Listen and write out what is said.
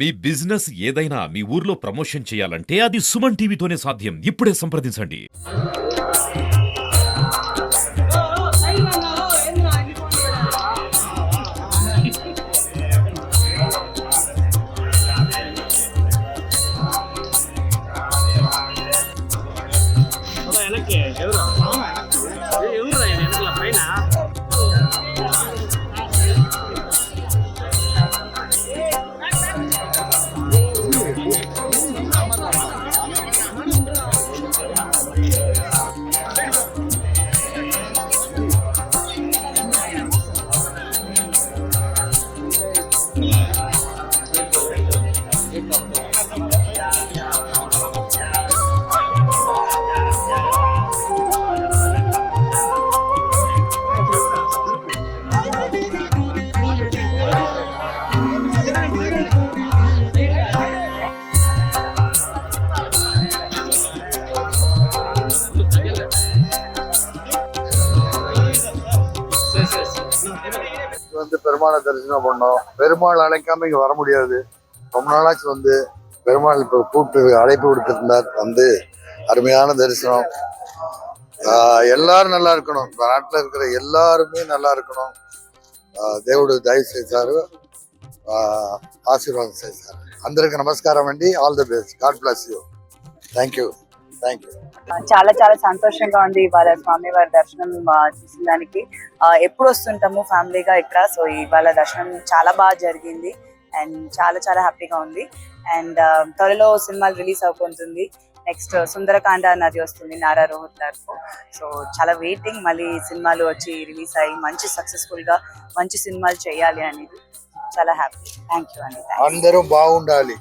మీ business ఏదైనా మీ ఊర్లో promotion చేయాలంటే అది సుమన్ టీవీతోనే సాధ్యం. ఇప్పుడే సంప్రదించండి. பெருமாளை தரிசனம் பண்ணோம். பெருமாள் அழைக்காம இங்க வர முடியாது. ரொம்ப நாளாச்சு பெருமாள் இப்போ கூப்பிட்டு அழைப்பு விடுத்திருந்தார். அருமையான தரிசனம். எல்லாரும் நல்லா இருக்கணும். நாட்டில் இருக்கிற எல்லாருமே நல்லா இருக்கணும். దేవుడు దయ చేశారు, ఆశీర్వాదం చేశారు. అందరికి నమస్కారం అండి. All the best. God bless you. Thank you. చాలా చాలా సంతోషంగా ఉంది ఇవాళ స్వామి వారి దర్శనం చూసిన దానికి. ఎప్పుడు వస్తుంటాము ఫ్యామిలీగా ఇక్కడ, సో ఇవాళ దర్శనం చాలా బాగా జరిగింది అండ్ చాలా చాలా హ్యాపీగా ఉంది. అండ్ త్వరలో సినిమాలు రిలీజ్ అవుతుంది. నెక్స్ట్ సుందరకాండ అన్నది వస్తుంది నారా రోహిత్ గారు. సో చాలా వెయిటింగ్, మళ్ళీ సినిమాలు వచ్చి రిలీజ్ అయ్యి మంచి సక్సెస్ఫుల్ గా మంచి సినిమాలు చేయాలి అనేది చాలా హ్యాపీ. థ్యాంక్ యూ అండి. అందరూ బాగుండాలి.